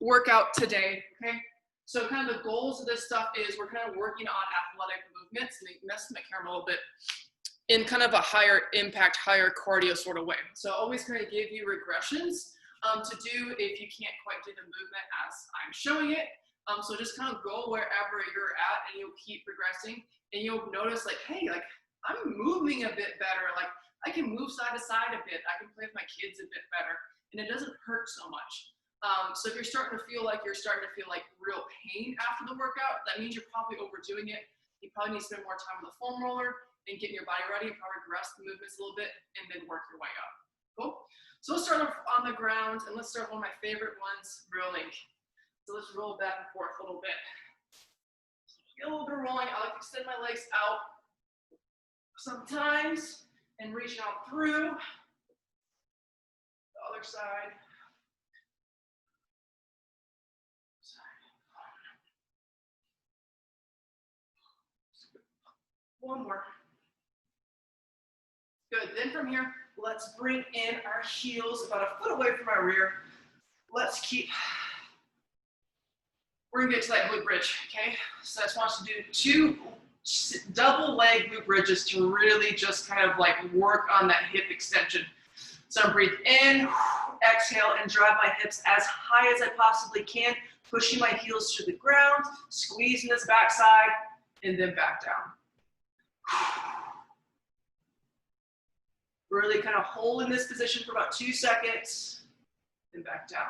workout today, okay? So kind of the goals of this stuff is we're kind of working on athletic movements, and mess my camera a little bit, in kind of a higher impact, higher cardio sort of way. So I always kind of give you regressions to do if you can't quite do the movement as I'm showing it. So just kind of go wherever you're at and you'll keep progressing and you'll notice like, hey, like I'm moving a bit better. Like I can move side to side a bit. I can play with my kids a bit better and it doesn't hurt so much. So if you're starting to feel like real pain after the workout, that means you're probably overdoing it. You probably need to spend more time with the foam roller and getting your body ready, probably rest the movements a little bit and then work your way up. Cool? So let's start off on the ground and let's start with one of my favorite ones, rolling. So let's roll back and forth a little bit. Get a little bit of rolling. I like to extend my legs out sometimes and reach out through. The other side. One more. Good. Then from here, let's bring in our heels about a foot away from our rear. Let's keep. We're gonna get to that glute bridge, okay? So I just want you to do 2 double leg glute bridges to really just kind of like work on that hip extension. So breathe in, exhale, and drive my hips as high as I possibly can, pushing my heels to the ground, squeezing this backside, and then back down. Really kind of hold in this position for about 2 seconds, and back down.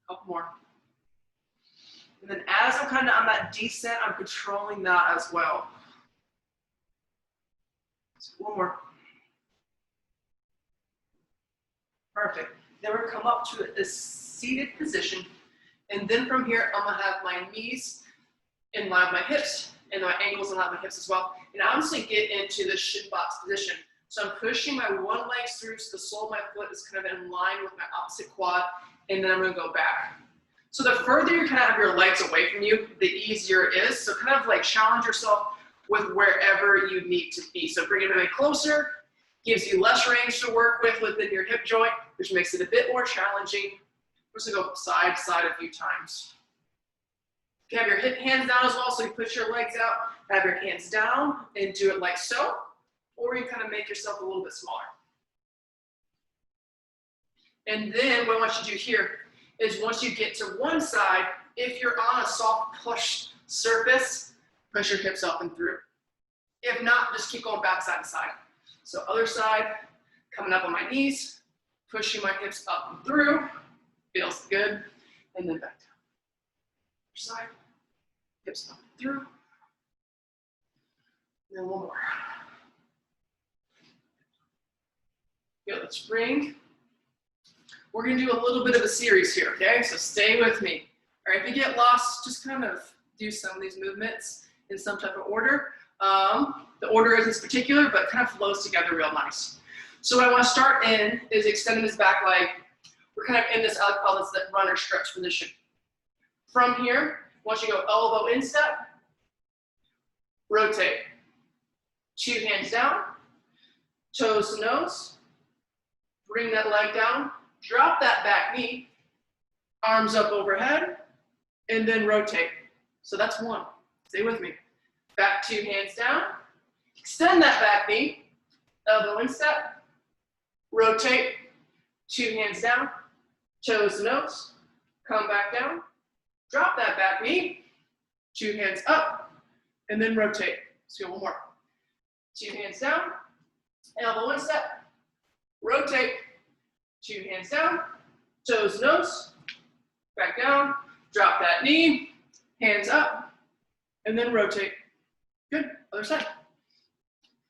Couple more. And then as I'm kind of on that descent, I'm controlling that as well. So one more. Perfect. Then we're gonna come up to a seated position. And then from here, I'm gonna have my knees in line with my hips and my ankles in line with my hips as well. And I'm just gonna get into the shin box position. So I'm pushing my one leg through so the sole of my foot is kind of in line with my opposite quad. And then I'm gonna go back. So the further you kind of have your legs away from you, the easier it is. So kind of like challenge yourself with wherever you need to be. So bring it a bit closer, gives you less range to work with within your hip joint, which makes it a bit more challenging. We're just gonna go side to side a few times. You can have your hands down as well, so you push your legs out, have your hands down, and do it like so, or you kind of make yourself a little bit smaller. And then what I want you to do here is once you get to one side, if you're on a soft push surface, push your hips up and through. If not, just keep going back side to side. So other side, coming up on my knees, pushing my hips up and through, feels good, and then back down. Other side, hips up and through, and then one more. Good, let's bring. We're gonna do a little bit of a series here, okay? So stay with me. All right, if you get lost, just kind of do some of these movements in some type of order. The order isn't particular, but it kind of flows together real nice. So what I want to start in is extending this back leg. We're kind of in this, I call this the runner stretch position. From here, once you go elbow instep, rotate. 2 hands down, toes to nose, bring that leg down, drop that back knee, arms up overhead, and then rotate. So that's 1. Stay with me. Back 2 hands down, extend that back knee, elbow instep, rotate, 2 hands down, toes to nose, come back down, drop that back knee, 2 hands up, and then rotate. Let's go one more. 2 hands down, elbow instep, rotate, 2 hands down, toes to nose, back down, drop that knee, hands up, and then rotate. Good, other side.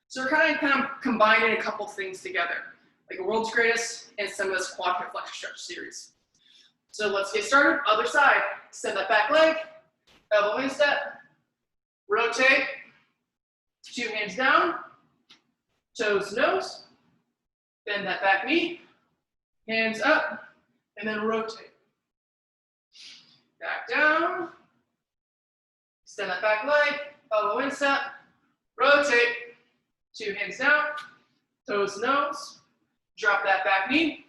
So we're kind of combining a couple things together, like a world's greatest and some of this quad hip flex stretch series. So let's get started. Other side, extend that back leg, elbow instep, rotate, 2 hands down, toes to nose, bend that back knee, hands up, and then rotate. Back down, extend that back leg, elbow instep, rotate, 2 hands down, toes to nose, Drop that back knee,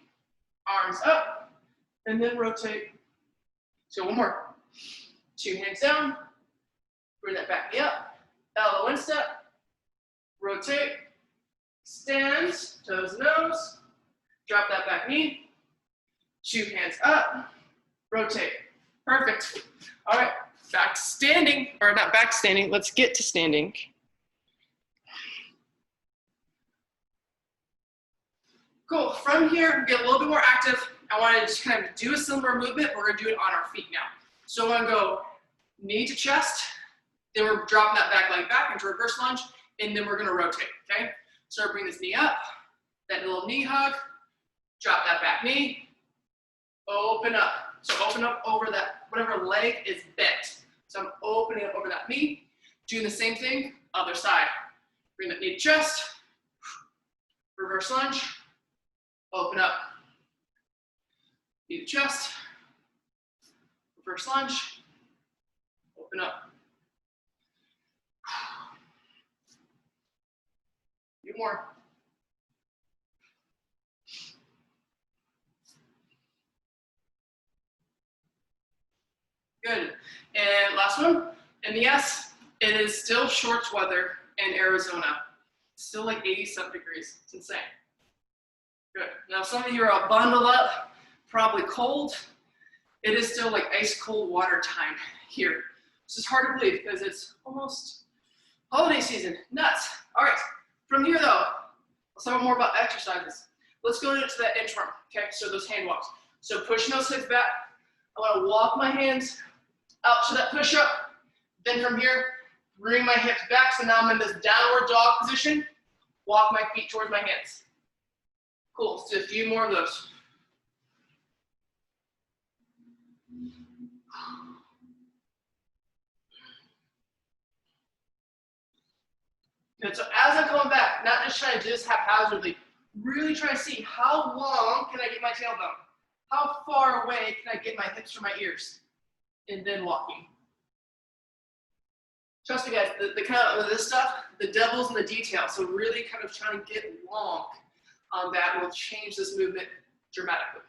arms up, and then rotate. So one more. 2 hands down, bring that back knee up, elbow instep, rotate, stand, toes, nose, drop that back knee, 2 hands up, rotate. Perfect. All right, back to standing, or not back to standing, let's get to standing. Cool, from here, get a little bit more active. I want to just kind of do a similar movement, we're gonna do it on our feet now. So I'm gonna go knee to chest, then we're dropping that back leg back into reverse lunge, and then we're gonna rotate, okay? So bring this knee up, that little knee hug, drop that back knee, open up. So open up over that, whatever leg is bent. So I'm opening up over that knee, doing the same thing, other side. Bring that knee to chest, reverse lunge, open up. Knee to chest, reverse lunge, open up. Few more. Good. And last one. And yes, it is still shorts weather in Arizona. It's still like 80-some degrees. It's insane. Good. Now some of you are all bundled up, probably cold. It is still like ice cold water time here. This is hard to believe because it's almost holiday season. Nuts. All right. From here though, let's talk more about exercises. Let's go into that inchworm. Okay. So those hand walks. So pushing those hips back. I want to walk my hands out to that push-up. Then from here, bring my hips back. So now I'm in this downward dog position. Walk my feet towards my hands. Cool. Let's do a few more of those. Good. So as I'm coming back, not just trying to do this haphazardly, really trying to see how long can I get my tailbone? How far away can I get my hips from my ears? And then walking. Trust me guys, the kind of this stuff, the devil's in the detail. So really kind of trying to get long on that will change this movement dramatically.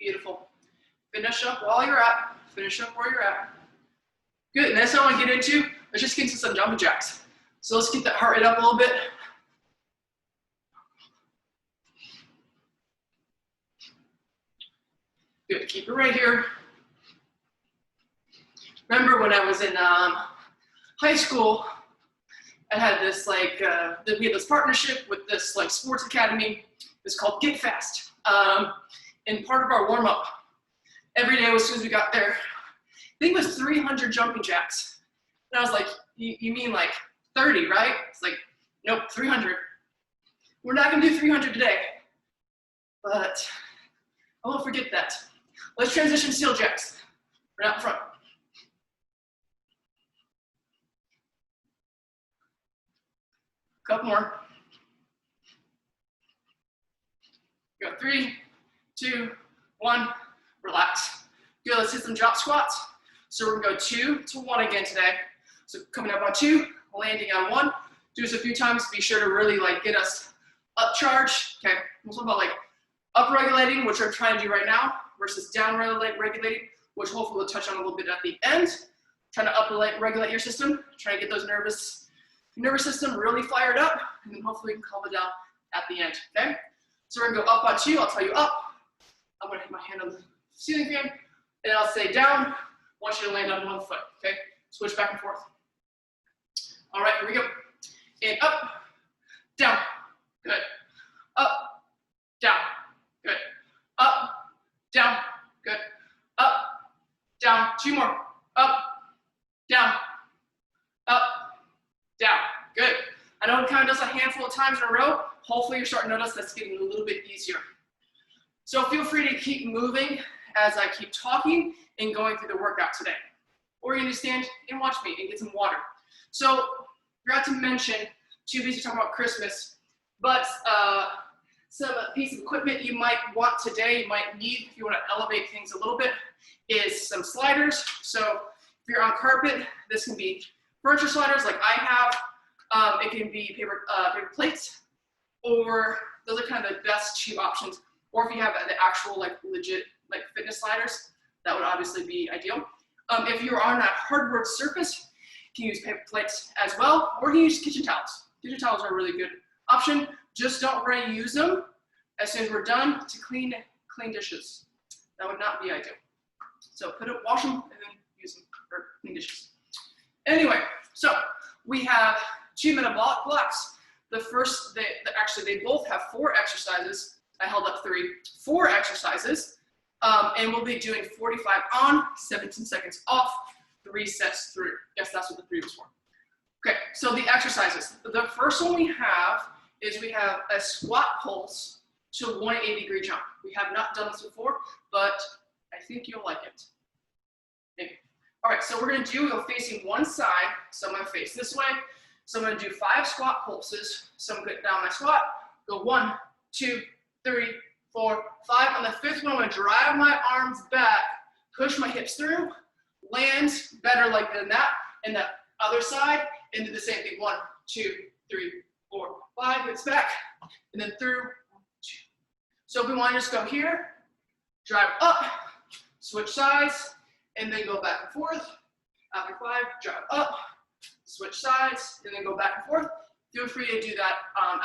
Beautiful. Finish up while you're at. Finish up where you're at. Good. Next thing I want to get into, let's just get into some jumping jacks. So let's get that heart rate up a little bit. Good. Keep it right here. Remember when I was in high school, I had this like, we had this partnership with this like sports academy. It's called Get Fast. And part of our warm up every day as soon as we got there, I think it was 300 jumping jacks. And I was like, you mean like 30, right? It's like, nope, 300. We're not gonna do 300 today, but I won't forget that. Let's transition to steel jacks. Right out front. Couple more. Go 3, 2, 1, relax. Good, let's hit some drop squats. So we're gonna go 2 to 1 again today. So coming up on 2, landing on 1. Do this a few times, be sure to really like get us up charged. Okay, we'll talk about like up regulating, which I'm trying to do right now, versus down regulating, which hopefully we'll touch on a little bit at the end. Trying to up regulate your system, trying to get those nervous system really fired up, and then hopefully we can calm it down at the end, okay? So we're gonna go up on 2, I'll tell you up. I'm gonna hit my hand on the ceiling fan, and I'll say down. I want you to land on 1 foot, okay? Switch back and forth. All right, here we go. And up, down, good. Up, down, good. Up, down, good. Up, down, 2 more. Up, down, up, down, good. I know it kind of does a handful of times in a row. Hopefully you're starting to notice that's getting a little bit easier. So feel free to keep moving as I keep talking and going through the workout today. Or you can stand and watch me and get some water. So forgot to mention, too busy talking about Christmas, but Some piece of equipment you might want today, you might need if you want to elevate things a little bit, is some sliders. So if you're on carpet, this can be furniture sliders like I have. It can be paper plates, or those are kind of the best cheap options. Or if you have the actual like legit like fitness sliders, that would obviously be ideal. If you're on a hardwood surface, you can use paper plates as well, or you can use kitchen towels. Kitchen towels are a really good option. Just don't reuse them as soon as we're done to clean dishes. That would not be ideal. So wash them and then use them for clean dishes. Anyway, so we have 2 metabolic blocks. The first, they both have 4 exercises. I held up 4 exercises, and we'll be doing 45 on, 17 seconds off, 3 sets through. Yes, that's what the 3 was for. Okay, so the exercises. The first one we have is we have a squat pulse to a 180-degree jump. We have not done this before, but I think you'll like it. Maybe. All right, so we're gonna we're facing one side, so I'm gonna face this way. So I'm gonna do 5 squat pulses. So I'm gonna get down my squat, go 1, 2, 3, 4, 5. On the 5th one, I'm gonna drive my arms back, push my hips through, land better like than that, and the other side, and do the same thing. 1, 2, 3, 4, 5, hips back, and then through, 1, 2. So if we want to just go here, drive up, switch sides, and then go back and forth. After 5, drive up, switch sides, and then go back and forth. Feel free to do that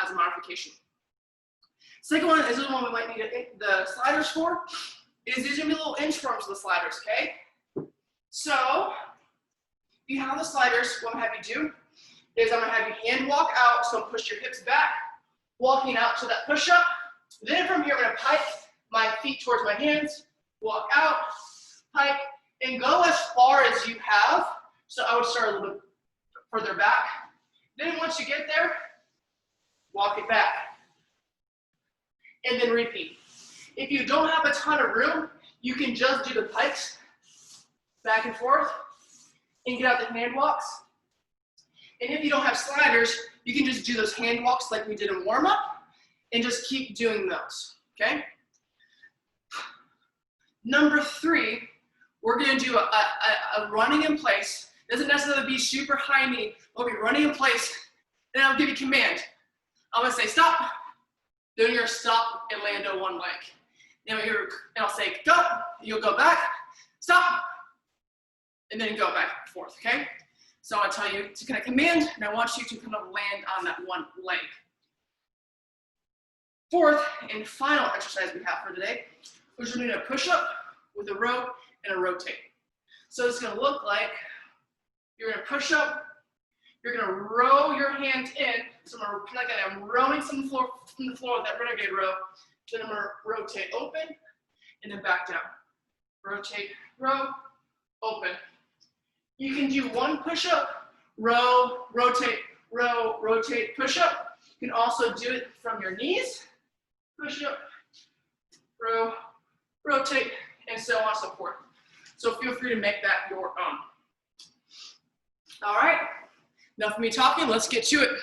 as a modification. Second one, this is the one we might need the sliders for, is these are gonna be little inchworms of the sliders, okay? So, if you have the sliders, what I'm gonna have you do is I'm gonna have you hand walk out, so push your hips back, walking out to that push up. Then from here, I'm gonna pike my feet towards my hands, walk out, pike, and go as far as you have. So I would start a little bit further back. Then once you get there, walk it back. And then repeat. If you don't have a ton of room, you can just do the pikes back and forth and get out the hand walks. And if you don't have sliders, you can just do those hand walks like we did in warm-up and just keep doing those, okay? Number 3, we're gonna do a running in place. Doesn't necessarily be super high knee. We'll be running in place, and I'll give you a command. I'm gonna say stop, then you're gonna stop and land on one leg. And I'll say go, you'll go back, stop, and then go back and forth, okay? So I'll tell you to kind of command, and I want you to kind of land on that one leg. 4th and final exercise we have for today, is we're doing a push-up with a row and a rotate. So it's gonna look like you're gonna push up, you're gonna row your hands in, so I'm rowing from the floor with that renegade row, then I'm gonna rotate open, and then back down. Rotate, row, open. You can do one push-up, row, rotate, push-up. You can also do it from your knees, push-up, row, rotate, and so on and so forth. So feel free to make that your own. All right, enough of me talking, let's get to it.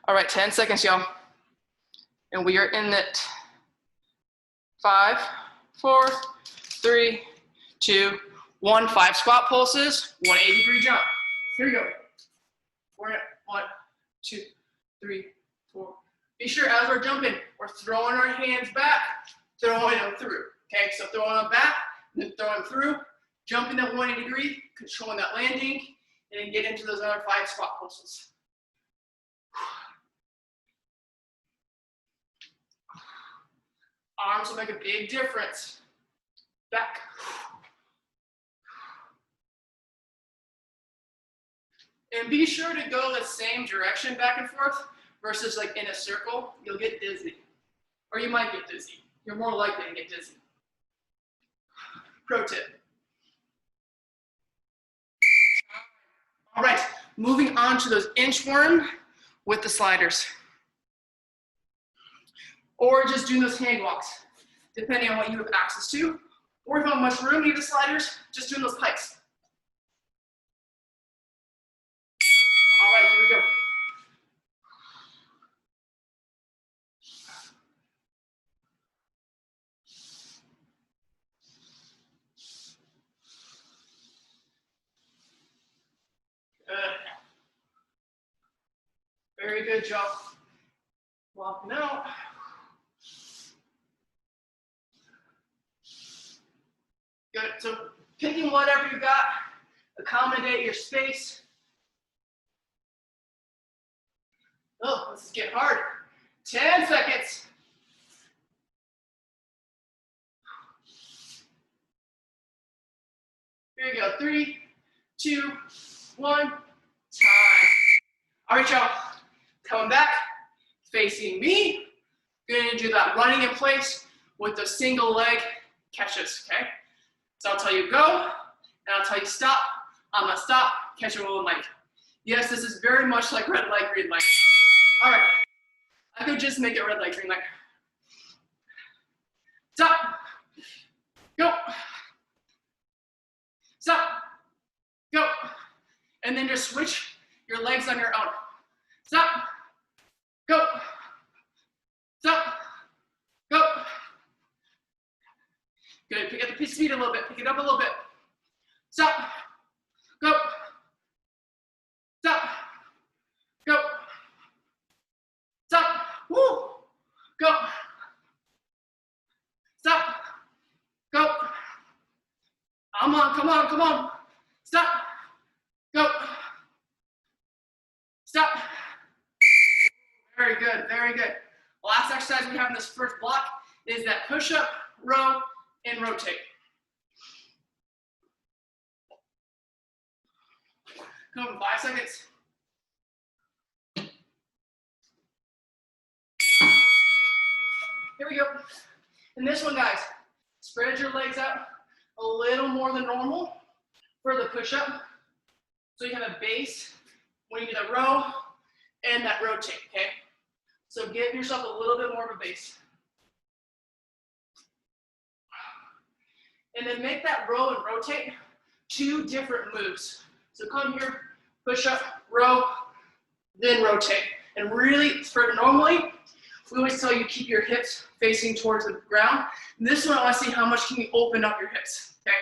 All right, 10 seconds, y'all. And we are in it. 5, 4, 3, 2, 1. 5 squat pulses, 180-degree jump. Here we go. We're at 1, 2, 3, 4. Be sure as we're jumping, we're throwing our hands back, throwing them through. Okay, so throwing them back, then throwing through, jumping at 180 degree, controlling that landing, and then get into those other 5 squat pulses. Arms will make a big difference. Back. And be sure to go the same direction back and forth versus like in a circle. You'll get dizzy. Or you might get dizzy. You're more likely to get dizzy. Pro tip. All right, moving on to those inchworm with the sliders. Or just doing those hand walks, depending on what you have access to. Or if you have much room, you have the sliders, just doing those pikes. Very good, Joe. Walking out. Good. So picking whatever you got, accommodate your space. Oh, this is getting hard. 10 seconds. Here you go. 3, 2, 1. Time. All right, y'all. Coming back, facing me. You're gonna do that running in place with the single leg catches, okay? So I'll tell you go, and I'll tell you stop. I'm gonna stop, catch it with one leg. Yes, this is very much like red light, green light. All right, I could just make it red light, green light. Stop, go, stop, go. And then just switch your legs on your own. Stop, go, stop, go. Good, pick up the speed a little bit, pick it up a little bit. Stop, go, stop, go, stop, woo, go, stop, go. Come on, come on, come on. Stop, go, stop. Very good, very good. Last exercise we have in this first block is that push-up, row, and rotate. Come on, 5 seconds. Here we go. And this one, guys, spread your legs out a little more than normal for the push-up. So you have a base when you do the row and that rotate, okay? So give yourself a little bit more of a base. And then make that row and rotate 2 different moves. So come here, push up, row, then rotate. And really, for normally, we always tell you keep your hips facing towards the ground. And this one, I want to see how much can you open up your hips, okay?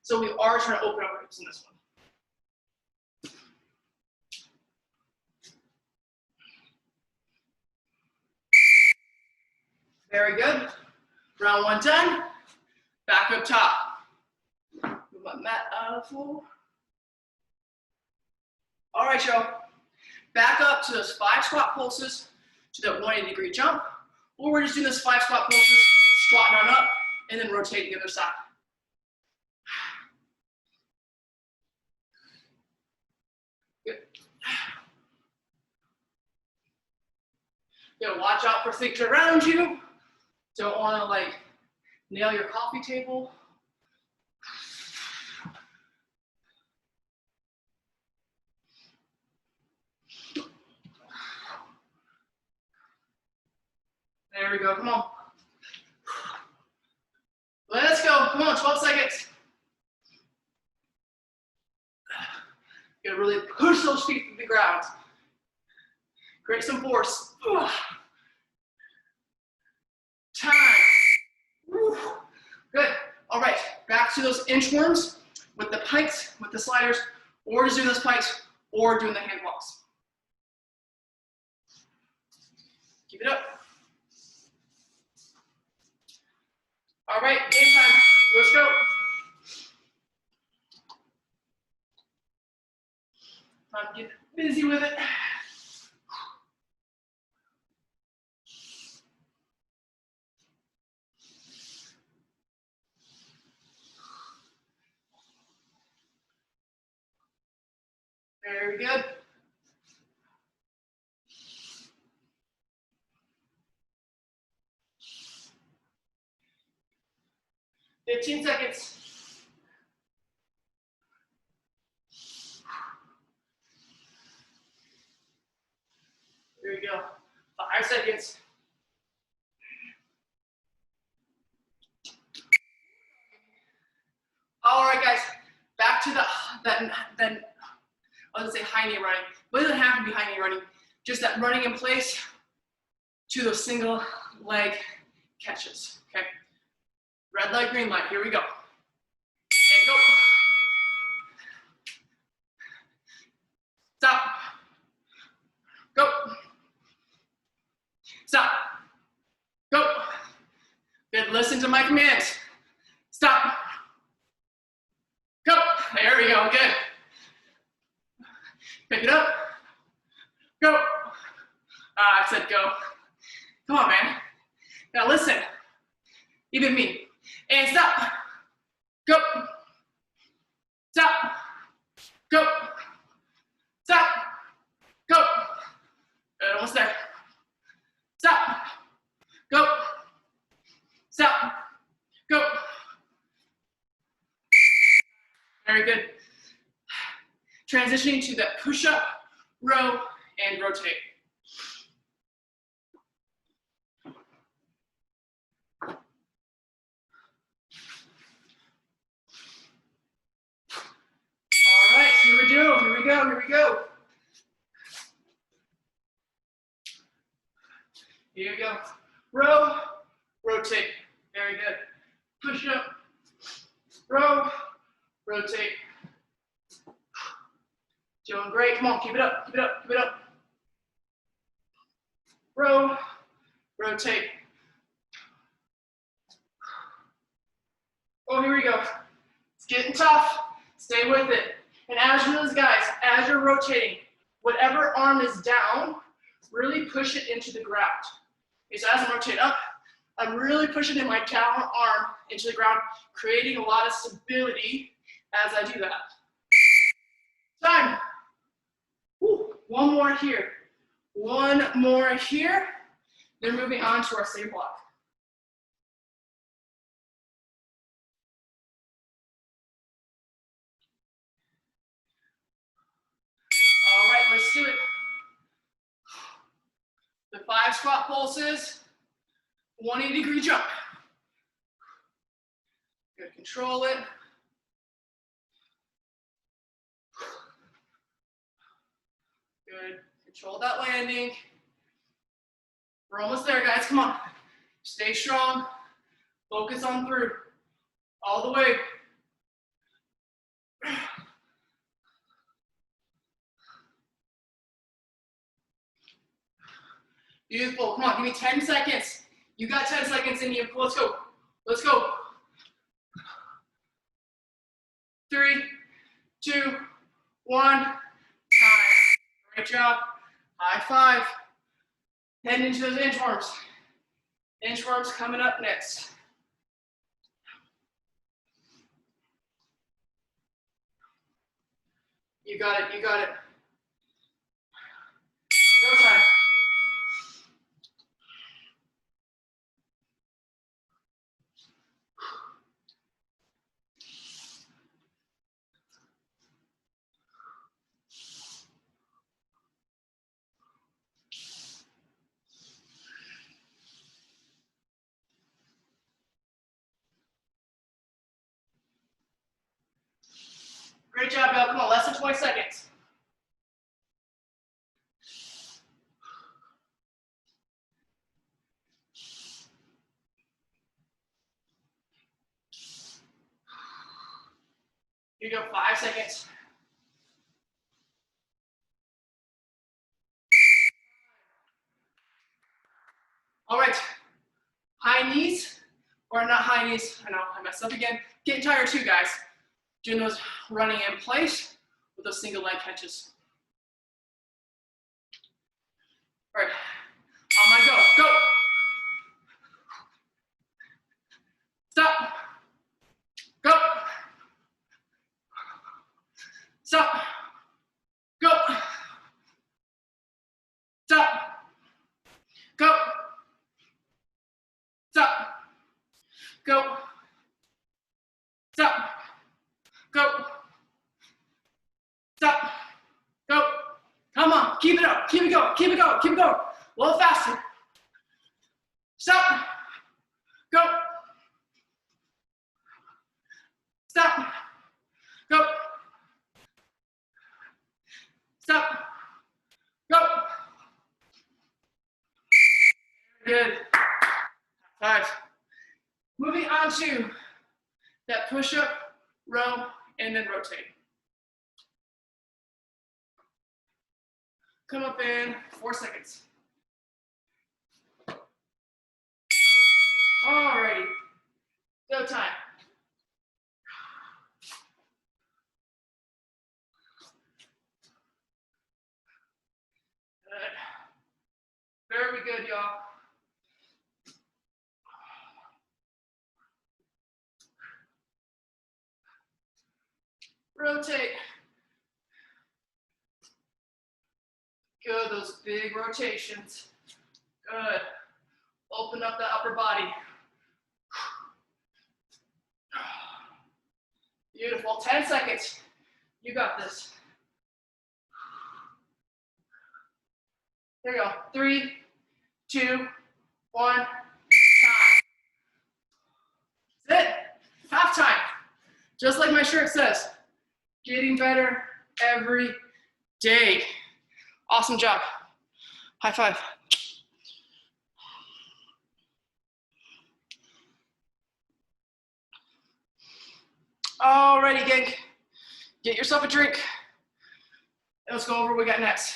So we are trying to open up our hips in this one. Very good. Round 1 done. Back up top. Move my mat out of the floor. All right, y'all. Back up to those 5 squat pulses to that 180-degree jump. Or we're just doing those 5 squat pulses, squatting on up, and then rotating the other side. Good. You gotta watch out for things around you. Don't want to like nail your coffee table. There we go, come on. Let's go, come on, 12 seconds. You gotta really push those feet to the ground. Create some force. Time. Woo. Good. All right, back to those inchworms with the pikes, with the sliders, or just doing those pikes, or doing the hand walks. Keep it up. All right, game time. Let's go. Time to get busy with it. Very good. $15 seconds. There you go. 5 seconds. All right, guys. Back to that I was gonna say high knee running, but it doesn't have to be high knee running. Just that running in place to those single leg catches, okay? Red light, green light, here we go. And go. Stop. Go. to my commands. Stop. Go. There we go. Good. Pick it up. Go. I said go. Come on, man. Now listen. Even me. And stop. Go. Stop. Go. Stop. Go. Good, almost there. Stop. Go. Stop. Go. Very good. Transitioning to that push-up, row, and rotate. All right, here we go, here we go, here we go. Here we go. Row, rotate. Very good. Push up, row, rotate. Doing great. Come on, keep it up, keep it up, keep it up. Row, rotate. Oh, here we go. It's getting tough. Stay with it. And as you those guys, as you're rotating, whatever arm is down, really push it into the ground. Okay, so as I rotate up, I'm really pushing in my down arm into the ground, creating a lot of stability as I do that. Time. Woo. One more here. One more here. Then moving on to our same block. All right, let's do it. The 5 squat pulses, 180-degree jump. Good, control it. Good, control that landing. We're almost there, guys, come on. Stay strong, focus on through, all the way. Beautiful, come on, give me 10 seconds. You got 10 seconds in you, let's go. Let's go. 3, 2, 1, time. Great job. High five. Heading into those inchworms. Inchworms coming up next. You got it, you got it. Go time. Great job, Bill. Come on, less than 20 seconds. Here you go, 5 seconds. All right, high knees, or not high knees, I know, I messed up again. Getting tired too, guys. Doing those running in place with those single leg catches. All right, on my go, go. Stop, go. Stop, go. Stop, go. Stop, go. Stop, go. Stop, go. Come on, keep it up, keep it going, keep it going, keep it going. A little faster. Stop, go. Stop, go. Stop, go. Good. 5. Moving on to that push-up, row, and then rotate. Come up in 4 seconds. Alrighty. Go time. Good. Very good, y'all. Rotate. Good, those big rotations. Good. Open up the upper body. Beautiful, 10 seconds. You got this. There you go, 3, 2, 1, time. That's it, half time. Just like my shirt says, getting better every day. Awesome job. High five. Alrighty, gang. Get yourself a drink. Let's go over what we got next.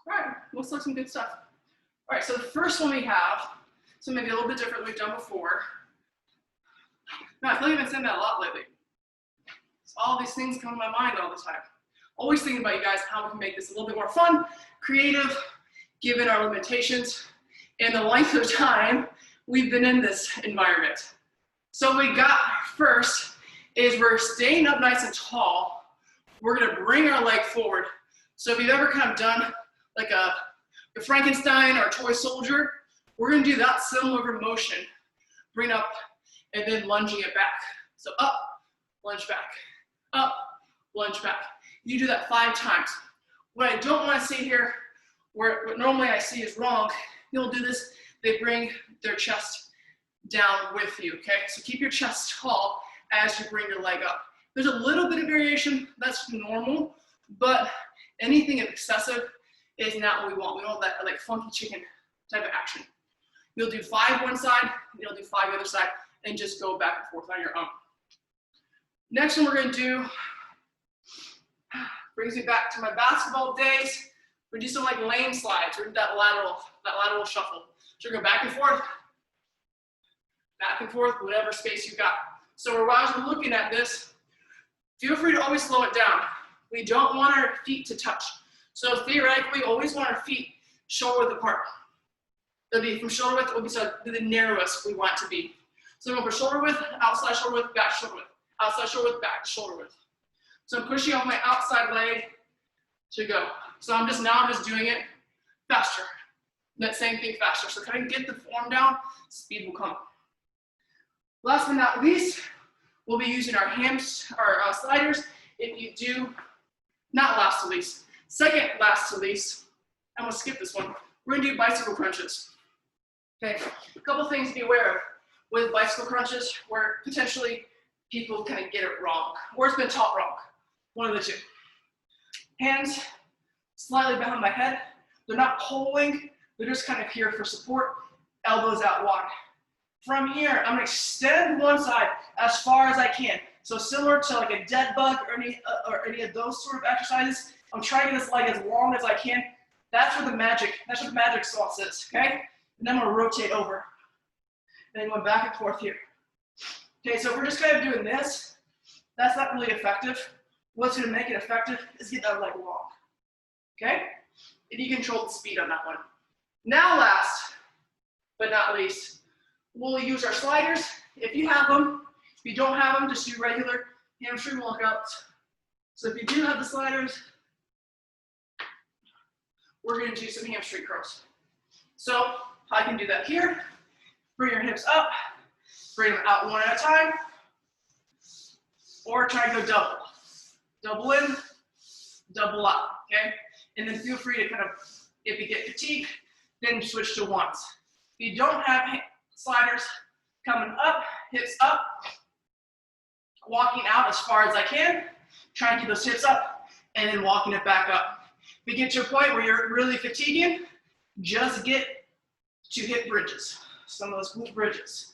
All right, looks like some good stuff. All right, so the first one we have, so maybe a little bit different than we've done before. Now, I feel like I've been saying that a lot lately. So all these things come to my mind all the time. Always thinking about you guys, how we can make this a little bit more fun, creative, given our limitations, and the length of time we've been in this environment. So what we got first is we're staying up nice and tall. We're gonna bring our leg forward. So if you've ever kind of done like a Frankenstein or a toy soldier, we're gonna do that similar motion. Bring up and then lunging it back. So up, lunge back, up, lunge back. You do that 5 times. What I don't wanna see here, what normally I see is wrong, people do this, they bring their chest down with you, okay? So keep your chest tall as you bring your leg up. There's a little bit of variation, that's normal, but anything excessive is not what we want. We want that like funky chicken type of action. You'll do 5 one side, you'll do 5 the other side, and just go back and forth on your own. Next one we're gonna do, brings me back to my basketball days. We're gonna do some like lane slides, or that lateral shuffle. So you're going back and forth, whatever space you got. So as we're looking at this, feel free to always slow it down. We don't want our feet to touch. So theoretically, we always want our feet shoulder width apart. It'll be from shoulder width, it will be the narrowest we want it to be. So I'm going for shoulder width, outside shoulder width, back shoulder width, outside shoulder width, back shoulder width. So I'm pushing on my outside leg to go. So I'm just doing it faster. That same thing faster. So kind of get the form down, speed will come. Last but not least, we'll be using our sliders. If you do, not last to least, second last to least, I'm gonna skip this one. We're gonna do bicycle crunches. Okay, a couple things to be aware of with bicycle crunches where potentially people kind of get it wrong, or it's been taught wrong. One of the two. Hands slightly behind my head. They're not pulling, they're just kind of here for support. Elbows out wide. From here, I'm gonna extend one side as far as I can. So similar to like a dead bug or any of those sort of exercises, I'm trying to get this leg as long as I can. That's what the magic sauce is, okay? And then I'm gonna rotate over. And then going back and forth here. Okay, so we're just kind of doing this. That's not really effective. What's gonna make it effective is get that leg long, okay? And you control the speed on that one. Now last but not least, we'll use our sliders. If you have them, if you don't have them, just do regular hamstring walkouts. So if you do have the sliders, we're gonna do some hamstring curls. So I can do that here. Bring your hips up, bring them out one at a time, or try to go double. Double in, double out, okay? And then feel free to kind of, if you get fatigue, then switch to ones. If you don't have sliders, coming up, hips up, walking out as far as I can, try and keep those hips up, and then walking it back up. If you get to a point where you're really fatiguing, just get to hip bridges, some of those glute bridges.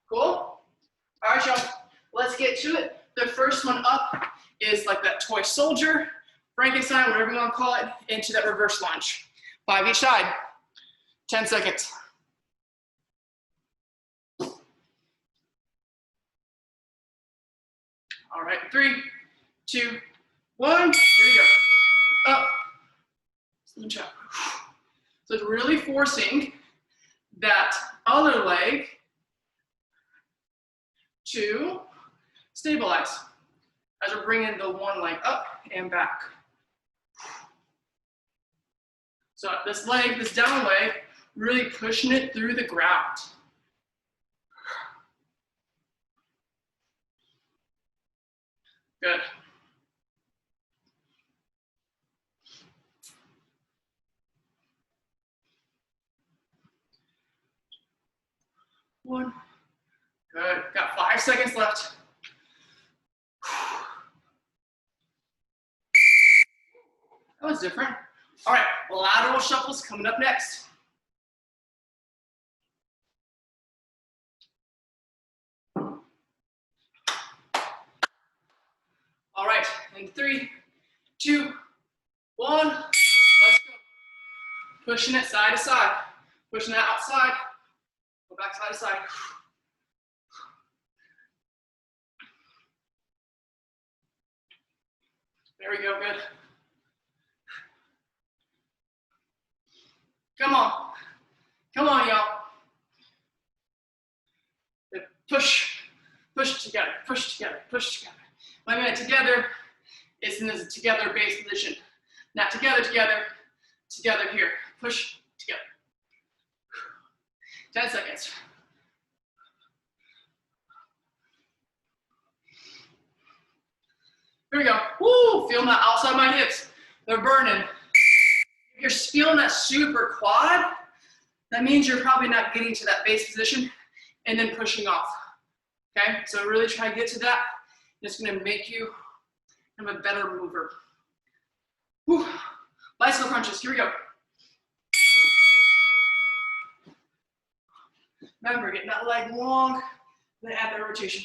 Cool? All right, y'all, let's get to it. The first one up is like that toy soldier, Frankenstein, whatever you want to call it, into that reverse lunge. 5 each side, 10 seconds. All right, 3, 2, 1. Here we go. Up. Lunge up. So it's really forcing that other leg to stabilize as we're bringing the one leg up and back. So this leg, this down leg, really pushing it through the ground. Good. One. Good. Got 5 seconds left. That was different. All right, lateral shuffles coming up next. All right, in 3, 2, 1, let's go. Pushing it side to side. Pushing that outside. Go back side to side. There we go, good. Come on. Come on, y'all. Push. Push together. Push together. Push together. When I mean together, it's in this together base position. Not together, together. Together here. Push together. 10 seconds. Here we go. Woo! Feeling that outside my hips. They're burning. If you're feeling that super quad, that means you're probably not getting to that base position and then pushing off. Okay? So really try to get to that. It's gonna make you kind of a better mover. Woo. Bicycle crunches. Here we go. Remember, getting that leg long, then add that rotation.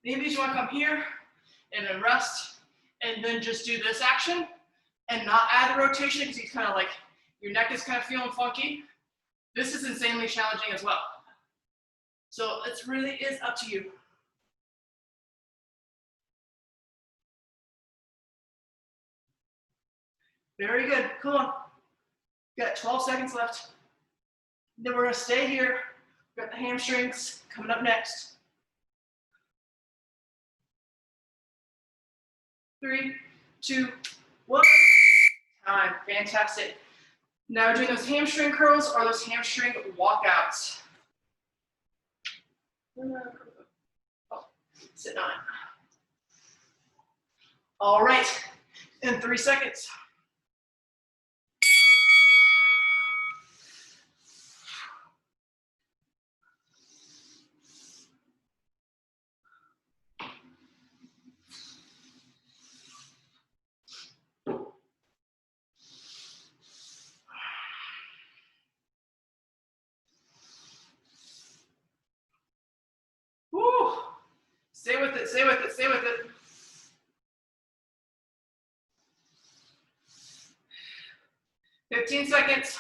Maybe you want to come here and then rest and then just do this action and not add the rotation because you kind of like, your neck is kind of feeling funky. This is insanely challenging as well. So it really is up to you. Very good, come on. Got 12 seconds left. Then we're gonna stay here. We've got the hamstrings coming up next. 3, 2, 1. Time, fantastic. Now we're doing those hamstring curls or those hamstring walkouts. Oh, sit on it. All right, in 3 seconds. Woo! Stay with it, stay with it, stay with it. $15 seconds.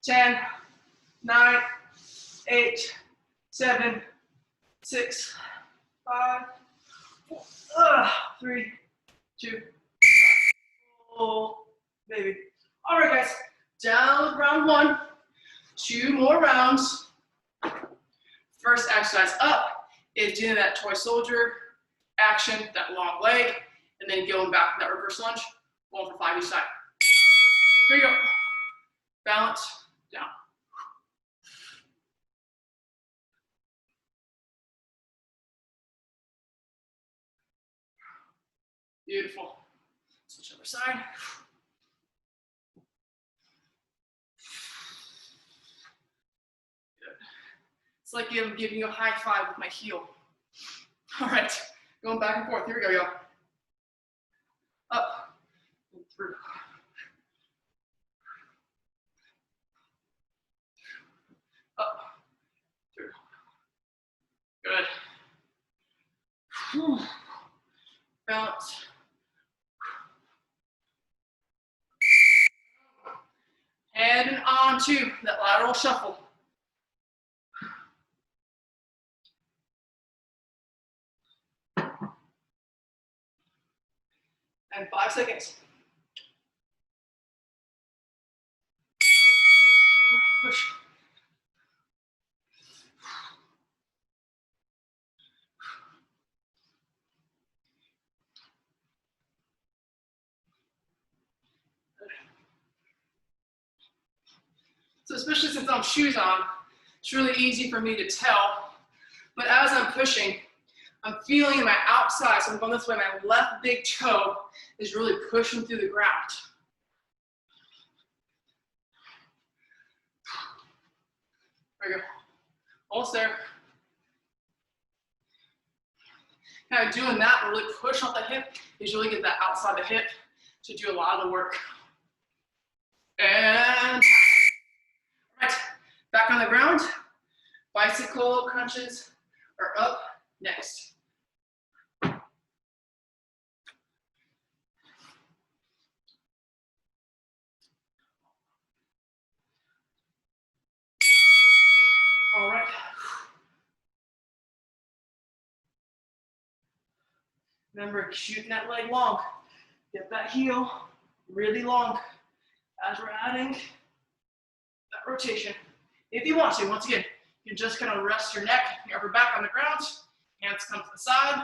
10, 9, 8, 7, 6, 5, 4, 3, 2, oh, baby. All right, guys, down with round 1. 2 more rounds. First exercise up is doing that toy soldier action, that long leg, and then going back to that reverse lunge, going for 5 each side. Here you go. Balance, down. Beautiful. Switch other side. Good. It's like I'm giving you a high five with my heel. All right, going back and forth. Here we go, y'all. Up and through. Up, through. Good. Whew. Balance. Head and on on to that lateral shuffle. And 5 seconds. Push. So especially since I'm shoes on, it's really easy for me to tell. But as I'm pushing, I'm feeling my outside, so I'm going this way, my left big toe is really pushing through the ground. There we go. Almost there. Kind of doing that, really push off the hip, is really get that outside the hip to do a lot of the work. And right, back on the ground. Bicycle crunches are up next. All right. Remember, shooting that leg long. Get that heel really long as we're adding that rotation. If you want to, once again, you just kind of rest your neck, your upper back on the ground, hands come to the side.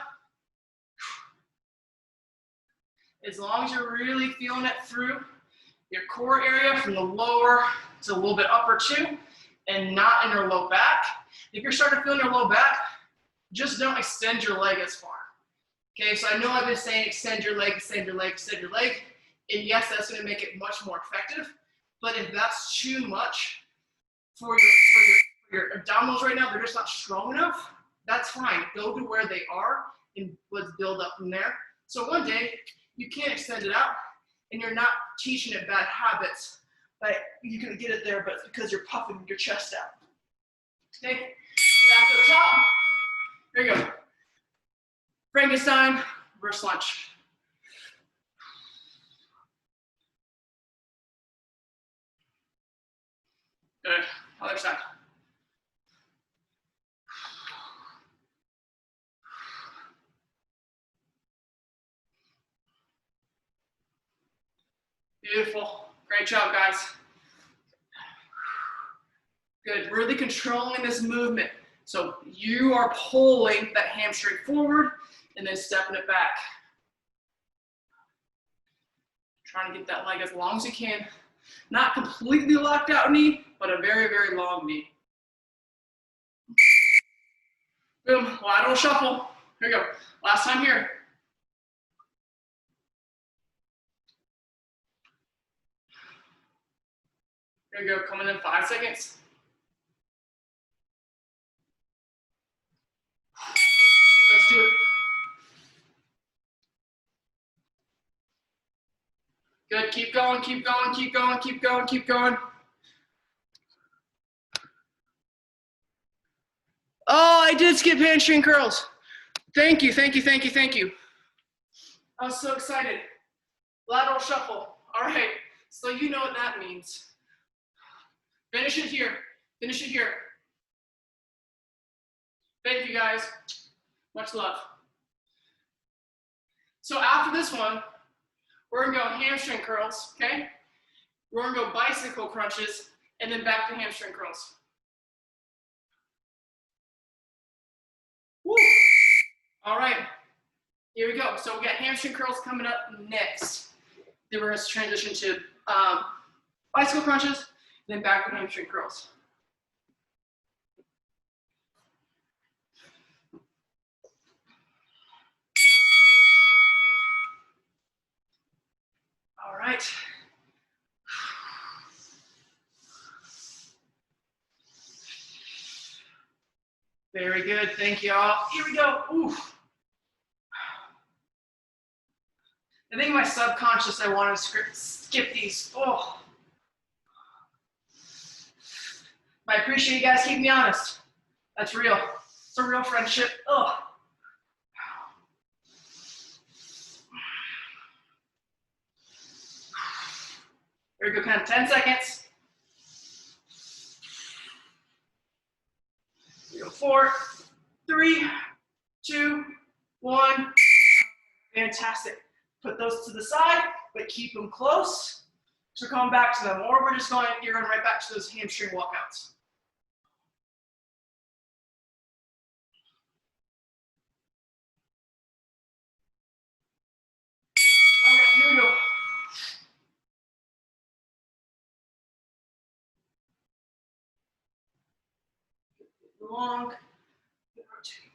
As long as you're really feeling it through your core area from the lower to a little bit upper too, and not in your low back. If you're starting to feel your low back, just don't extend your leg as far. Okay, so I know I've been saying extend your leg, extend your leg, extend your leg. And yes, that's gonna make it much more effective. But if that's too much for your abdominals right now, they're just not strong enough, that's fine. Go to where they are and let's build up from there. So one day, you can't extend it out and you're not teaching it bad habits. Like you can get it there, but it's because you're puffing your chest out. Okay, back to the top. There you go. Frankenstein, reverse lunge. Good, other side. Beautiful, great job guys. Good, really controlling this movement. So you are pulling that hamstring forward and then stepping it back. Trying to get that leg as long as you can. Not completely locked out knee, but a very, very long knee. Boom, lateral shuffle. Here we go, last time here. Here we go, coming in 5 seconds. Let's do it. Good, keep going, keep going, keep going, keep going, keep going. Oh, I did skip hamstring curls. Thank you, thank you, thank you, thank you. I was so excited. Lateral shuffle. All right, so you know what that means. Finish it here, finish it here. Thank you guys, much love. So after this one, we're gonna go hamstring curls, okay? We're gonna go bicycle crunches, and then back to hamstring curls. Woo! All right, here we go. So we got hamstring curls coming up next. Then we're gonna transition to bicycle crunches, then back to hamstring curls. All right. Very good, thank you all. Here we go, oof. I think my subconscious, I want to skip these. Oh. But I appreciate you guys keeping me honest. That's real. It's a real friendship. Oh. Here we go, kind of 10 seconds. 4, 3, 2, 1. Fantastic. Put those to the side, but keep them close. So come back to them, or we're just going, you're going right back to those hamstring walkouts. All right, here we go. Long, rotate.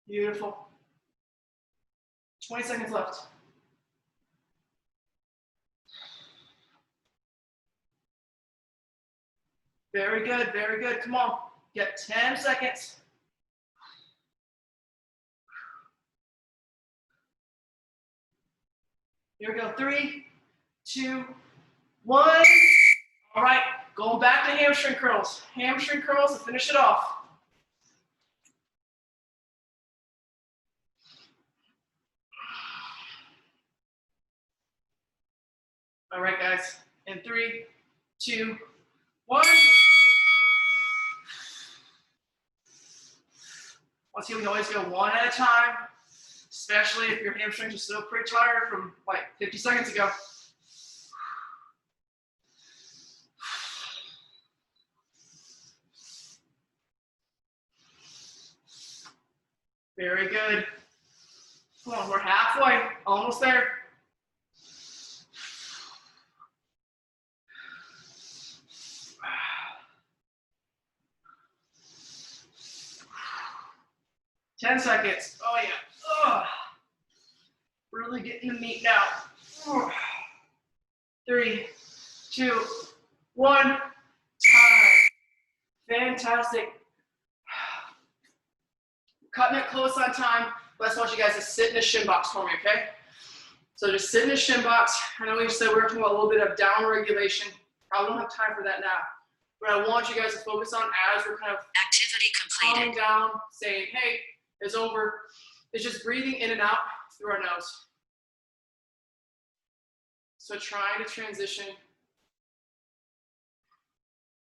Beautiful. 20 seconds left. Very good, very good. Come on, get 10 seconds. Here we go, 3, 2, 1. All right, going back to hamstring curls. Hamstring curls to finish it off. All right, guys, in 3, 2, 1. Once again, we always go one at a time, especially if your hamstrings are still pretty tired from like 50 seconds ago. Very good. Come on, we're halfway, almost there. Ten seconds. Oh yeah. Ugh. Really getting the meat now. Ugh. 3, 2, 1. Time. Fantastic. Cutting it close on time. But I just want you guys to sit in a shin box for me, okay? So just sit in a shin box. I know we said we were talking about a little bit of down regulation. I don't have time for that now. But I want you guys to focus on as we're kind of activity completed. calming down, saying, hey, it's over. It's just breathing in and out through our nose. So trying to transition,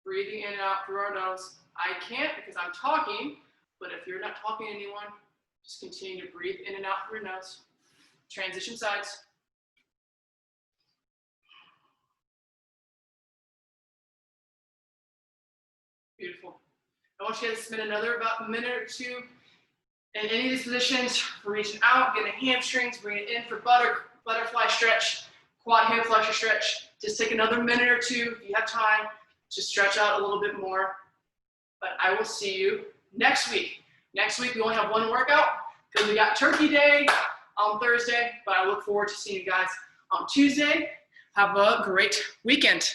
breathing in and out through our nose. I can't because I'm talking, but if you're not talking to anyone, just continue to breathe in and out through your nose. Transition sides. Beautiful. I want you guys to spend another about a minute or two in any of these positions for reaching out, getting hamstrings, bring it in for butterfly stretch, quad hip flexor stretch. Just take another minute or two if you have time to stretch out a little bit more. But I will see you next week. Next week we only have one workout because we got Turkey Day on Thursday, but I look forward to seeing you guys on Tuesday. Have a great weekend.